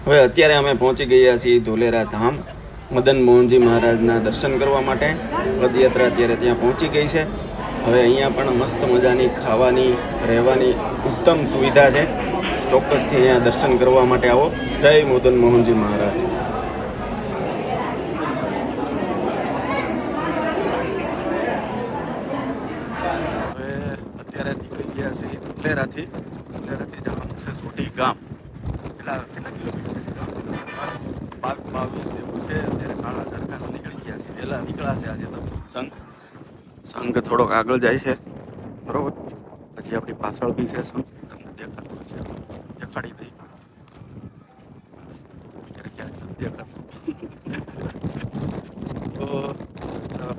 હવે અત્યારે અમે પહોંચી ગયા છીએ ધોલેરા ધામ મદન મોહનજી મહારાજના દર્શન કરવા માટે. પદયાત્રા અત્યારે ત્યાં પહોંચી ગઈ છે. હવે અહીંયા પણ મસ્ત મજાની ખાવાની રહેવાની ઉત્તમ સુવિધા છે. ચોક્કસથી અહીંયા દર્શન કરવા માટે આવો. જય મદન મોહનજી મહારાજ. હવે અત્યારે નીકળી ગયા છે ધોલેરાથી જવાનું છે સોઢી ગામ. કેટલા કિલોમીટર છે? 22 જેવું છે. અત્યારે કાળા તડકા નીકળી ગયા છે. વહેલા નીકળ્યા છે આજે તો. સંઘ થોડોક આગળ જાય છે, બરોબર. પછી આપણી પાછળ બી છે સંઘ, તમને દેખાતું છે, દેખાડી દઈ. ક્યારેક દેખાતું તો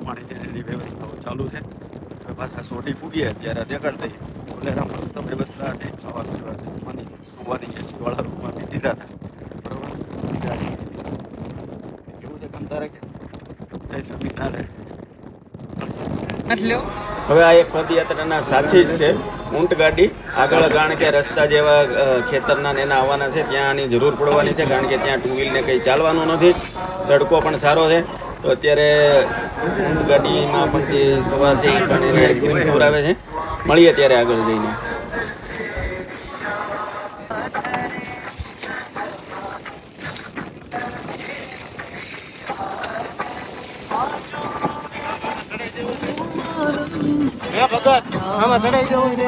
પાણી દેવાની વ્યવસ્થાઓ ચાલુ છે. હવે પાછા સોઢી પૂગીએ ત્યારે દેખાડ દઈએ. ધોલેરા મસ્ત વ્યવસ્થા હતી ખાવા પીવાની, સુવાની એસીવાળા રૂમમાં બી દીધા હતા, બરોબર. કેવું છે કંતારે કે જય સ્વામિનારાયણ. હવે આ એક પદયાત્રાના સાથી જ છે. ઊંટ ગાડી આગળ, કારણ કે રસ્તા જેવા ખેતરના ને એના આવવાના છે, ત્યાં આની જરૂર પડવાની છે, કારણ કે ત્યાં ટુ વ્હીલને કંઈ ચાલવાનું નથી. તડકો પણ સારો છે. તો અત્યારે ઊંટ ગાડીમાં પણ જે સવાર છે એ પણ એને આઈસ્ક્રીમ ખવડાવે છે. મળીએ ત્યારે આગળ જઈને. આમાં ચડાઈ જવું છે.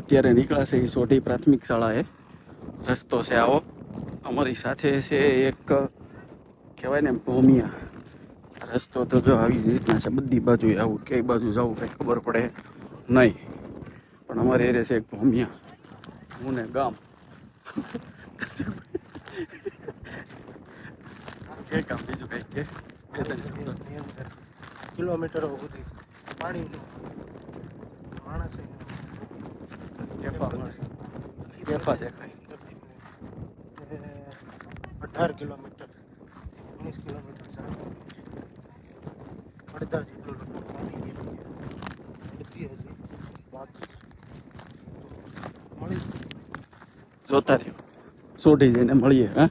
અત્યારે નીકળ્યા છે એ સોઢી પ્રાથમિક શાળાએ. રસ્તો છે આવો. અમારી સાથે છે એક કહેવાય ને ભૂમિયા. રસ્તો તો જો આવી જ રીતના છે, બધી બાજુ આવું, કઈ બાજુ જવું કંઈ ખબર પડે નહીં. પણ અમારે એ છે એક ભૂમિયા, હું ને ગામ. કે કામ બીજું કંઈક કે 2-3 કિલોમીટરો સુધી પાણી માણસ દેખાય. 18 કિલોમીટર 19 કિલોમીટર અડધા જેટલું બાકી મળી જોતા રહ્યો. સોઢી જઈને મળીએ. હા,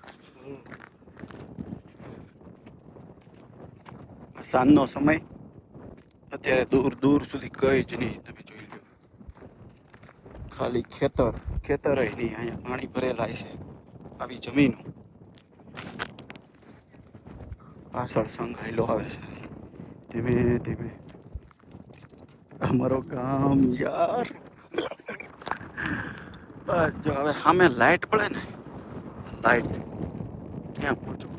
સાંજનો સમય. અત્યારે દૂર દૂર સુધી કઈ જ નહીં. તમે જોઈ લો, ખાલી ખેતર નહીં. અહીંયા પાણી ભરેલા છે, આવી જમીન. પાછળ સંઘાયેલો આવે છે ધીમે ધીમે. અમારો ગામ યાર. બસ જો હવે સામે લાઈટ પડે ને, લાઈટ ત્યાં પહોંચું.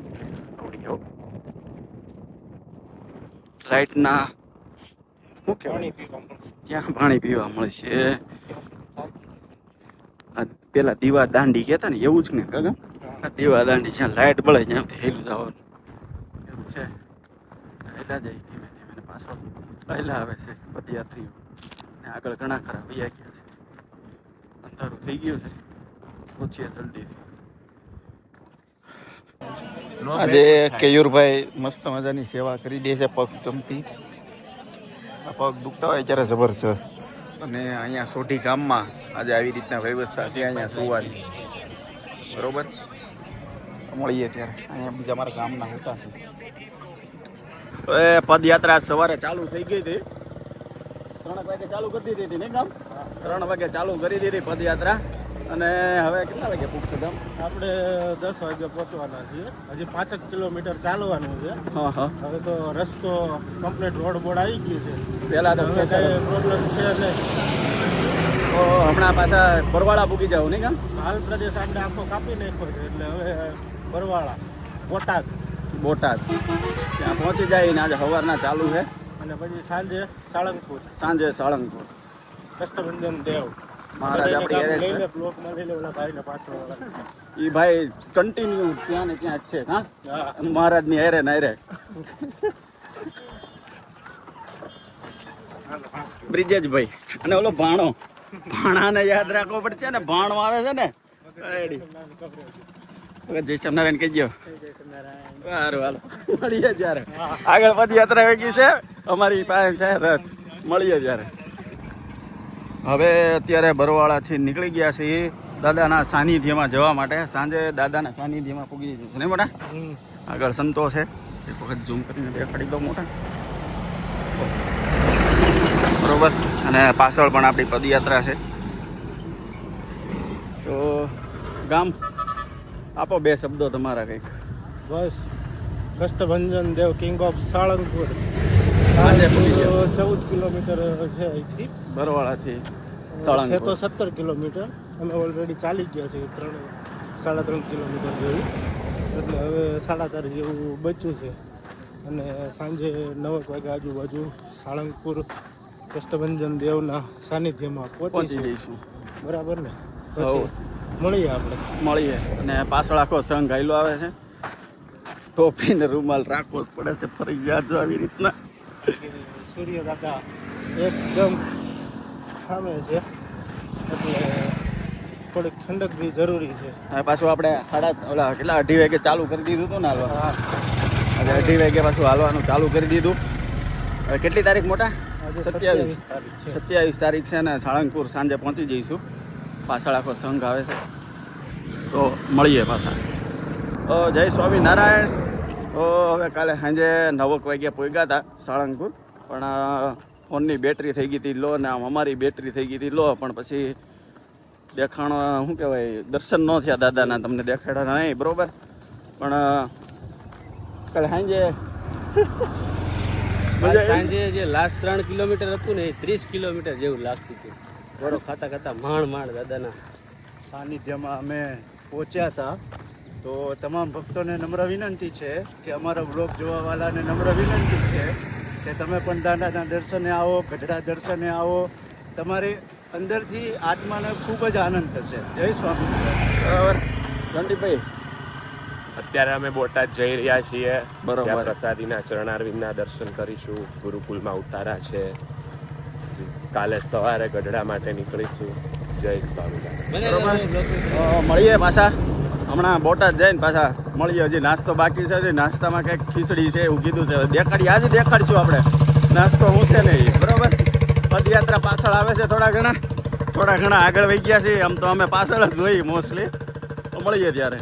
લાઈટના શું કહેવાય, ત્યાં પાણી પીવા મળશે. પેલા દીવા દાંડી કહેતા ને, એવું જ ને કાકા? દીવા દાંડી જ્યાં લાઈટ બળે ત્યાંથી હેલું જવાનું એવું છે. હેલા જાય ધીમે ધીમે. પાછળ હેલા આવે છે પદયાત્રીઓ ને. આગળ ઘણા ખરા વૈયા ગયા છે. અંધારું થઈ ગયું છે. પહોંચીએ જલ્દીથી. આજે કેયુરભાઈ મસ્ત મજાની સેવા કરી દે છે. પગ ચંપી, પગ દુખતા હોય ત્યારે જબરજસ્ત. અને અહીંયા સોઢી ગામમાં આજે આવી રીતના વ્યવસ્થા છે અહીંયા સુવાની, બરોબર. મળીએ ત્યારે. અહીંયા બીજા મારા ગામના હોતા છે. હવે પદયાત્રા સવારે ચાલુ થઈ ગઈ હતી. 3 વાગે ચાલુ કરી દીધી હતી ને ગામ? 3 વાગે ચાલુ કરી દીધી પદયાત્રા. અને હવે કેટલા વાગે પૂછશે ગામ? આપણે 10 વાગે પહોંચવાના છીએ. હજી 5 કિલોમીટર ચાલવાનું છે. હા હા. હવે તો રસ્તો કમ્પ્લીટ રોડ બોર્ડ આવી ગયું છે. પહેલા તો હવે કઈ પ્રોબ્લેમ છે નહીં. તો હમણાં પાછા બરવાળા પૂકી જાવ નહીં કામ? હાલ પ્રદેશ આપણે આખો કાપી નાખ્યો છે એટલે હવે બરવાળા બોટાદ બોટાદ ત્યાં પહોંચી જાય ને આજે સવારના ચાલુ છે અને પછી સાંજે સાળંગપુર સાળંગપુર કષ્ટભંજન દેવ મહારાજ આપણી એરે છે. બ્લોકમાં લઈ લે ઓલા ભાઈને પાછળ એ ભાઈ કન્ટિન્યુ ત્યાં ને ત્યાં જ છે. હા, હા મહારાજની હેરે ને હેરે. બ્રિજેશભાઈ અને ઓલો ભાણાને યાદ રાખવો પડશે ને. ભાણો આવે છે ને રેડી. જય સ્વામિનારાયણ કહી ગયો. સારું હાલો મળીએ જ્યારે આગળ પદયાત્રા વેગી છે અમારી પાસે છે રથ. મળીએ જ્યારે. હવે અત્યારે બરવાળાથી નીકળી ગયા છે દાદાના સાનિધ્યમાં જવા માટે. સાંજે દાદાના સાનિધ્યમાં પૂગી જઈશું ને મોટા. આગળ સંતો છે, એક વખત ઝૂમ કરીને દેખાડી દો મોટા. બરોબર. અને પાછળ પણ આપણી પદયાત્રા છે. તો ગામ આપો 2 શબ્દો તમારા કંઈક. બસ કષ્ટભંજન દેવ કિંગ ઓફ સાળંગપુર. સાંજે પૂગી ગયા 14 કિલોમીટર છે અહીંથી બરવાળાથી છે તો સાળંગપુર. 17 કિલોમીટર. અમે ઓલરેડી ચાલી ગયા છીએ 3.5 કિલોમીટર જેવું. એટલે હવે 3.5 જેવું બચ્યું છે. અને સાંજે 9 વાગે આજુબાજુ સાળંગપુર કષ્ટભંજન દેવના સાનિધ્યમાં પહોંચી પહોંચી જઈશું. બરાબર ને? હઉ. પછી મળીએ આપણે. મળીએ. અને પાછળ આખો સંઘ ગાયલો આવે છે. ટોપી ને રૂમાલ રાખવો જ પડે છે ફરજિયાત જો આવી રીતના. સૂર્ય દાદા એકદમ સામે છે એટલે થોડીક ઠંડક બી જરૂરી છે. હવે પાછું આપણે ઓલા કેટલા 2:30 વાગે ચાલુ કરી દીધું હતું ને હાલવા. હા, આજે 2:30 વાગે પાછું હાલવાનું ચાલુ કરી દીધું. હવે કેટલી તારીખ મોટા? આજે 27 તારીખ છે. 27 તારીખ છે ને સાળંગપુર સાંજે પહોંચી જઈશું. પાછળ આખો સંઘ આવે છે. તો મળીએ પાછા. જય સ્વામિનારાયણ. તો હવે કાલે સાંજે 9 વાગ્યા પહોંચ્યા હતા સાળંગપુર. પણ ફોનની બેટરી થઈ ગઈ હતી લો ને આમ અમારી બેટરી થઈ ગઈ હતી લો. પણ પછી દેખાણ શું કહેવાય દર્શન ન થયા દાદાના. તમને દેખાડ્યા નહીં બરાબર. પણ કાલે સાંજે સાંજે જે લાસ્ટ 3 કિલોમીટર હતું ને એ 30 કિલોમીટર જેવું લાગતું હતું. ઘોડો ખાતા ખાતા માંડ દાદાના સાનિધ્યમાં અમે પહોંચ્યા હતા. તો તમામ ભક્તોને નમ્ર વિનંતી છે કે અમારા બ્લોગ જોવાવાળાને નમ્ર વિનંતી છે કે તમે પણ દાદાના દર્શને આવો, ગઢડા દર્શને આવો. તમારી અંદરથી આત્માને ખૂબ જ આનંદ થશે. જય સ્વામિનારાયણ. બરાબર રણદીપભાઈ. અત્યારે અમે બોટાદ જઈ રહ્યા છીએ. બરોબર. ત્યાં પ્રસાદીના ચરણારવિંદના દર્શન કરીશું. ગુરુકુલમાં ઉતારા છે. કાલે સવારે ગઢડા માટે નીકળીશું. જય સ્વામિનારાયણ. મળીએ પાછા. હમણાં બોટાદ જઈને પાછા મળીએ. હજી નાસ્તો બાકી છે. હજી નાસ્તામાં કંઈક ખીચડી છે એવું કીધું છે. દેખાડી આજે દેખાડીશું આપણે નાસ્તો શું છે ને એ. બરાબર. પદયાત્રા પાછળ આવે છે. થોડા ઘણા આગળ વહી ગયા છીએ. આમ તો અમે પાછળ જ જોઈએ મોસ્ટલી. તો મળીએ ત્યારે.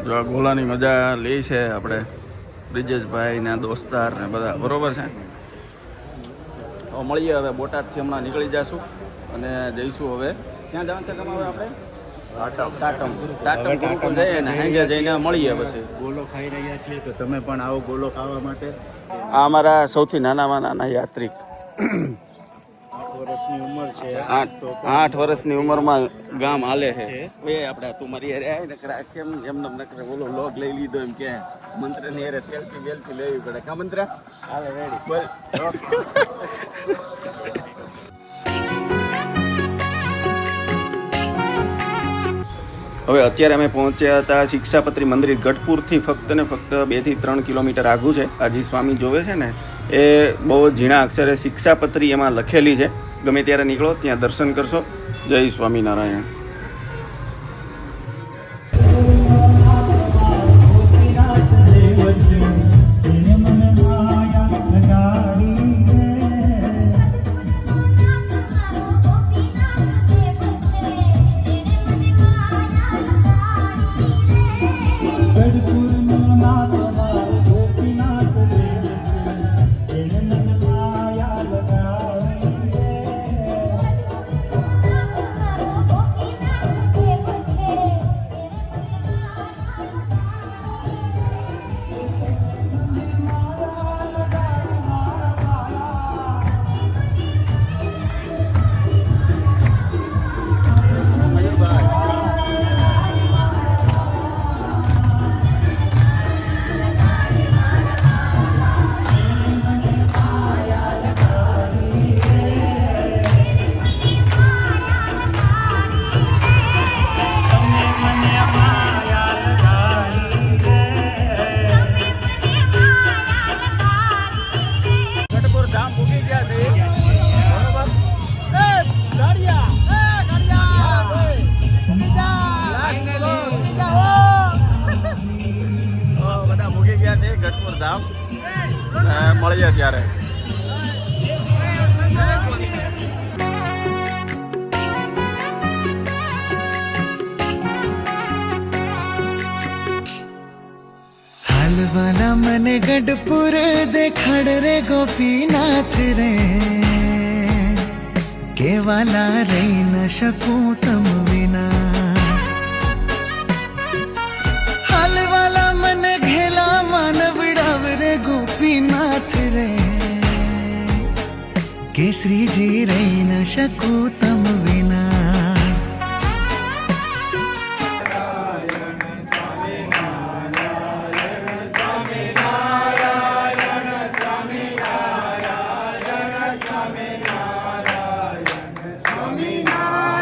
જો ગોલાની મજા લે છે આપણે બ્રિજેશભાઈ ને દોસ્તાર ને બધા. બરોબર છે. તો મળીએ હવે. બોટાદથી હમણાં નીકળી જઈશું અને જઈશું હવે ક્યાં જવાનું છે તમારે આપણે? ટાટમ ગુરુકુળ જઈએ ને સાંજે જઈને મળીએ પછી. ગોલો ખાઈ રહ્યા છીએ તો તમે પણ આવો ગોલો ખાવા માટે. આ અમારા સૌથી નાનામાં નાના યાત્રિક. 8 વર્ષની ઉંમર છે. 8 વર્ષની ઉંમરમાં ગામ હાલે છે. એ આપણે તું મારી હારે આવી ને કેમ એમને નકરે બોલો લોગ લઈ લીધો એમ કે મંત્ર ની હારે સેલ્ફી વેલ્ફી લેવી પડે. કા મંત્ર હાલે રેડી બોલ. હવે અત્યારે અમે પહોંચ્યા હતા શિક્ષાપત્રી મંદિર. ગઢપુરથી ફક્ત ને ફક્ત 2 થી 3 કિલોમીટર આગું છે. આજી સ્વામી જોવે છે ને એ બહુ ઝીણા અક્ષરે શિક્ષાપત્રી એમાં લખેલી છે. ગમે ત્યારે નીકળો ત્યાં દર્શન કરશો. જય સ્વામિનારાયણ. અને મળીએ ત્યારે. हालवाला मन गढ़पुर देखाड़ रे गोपीनाथ रे केवाला रही न शकूं तम विना हालवाला मन घेला मानवड़ाव रे गोपीनाथ रे केसरी जी रही न शकूं तम विना સ્વામિનારાયણ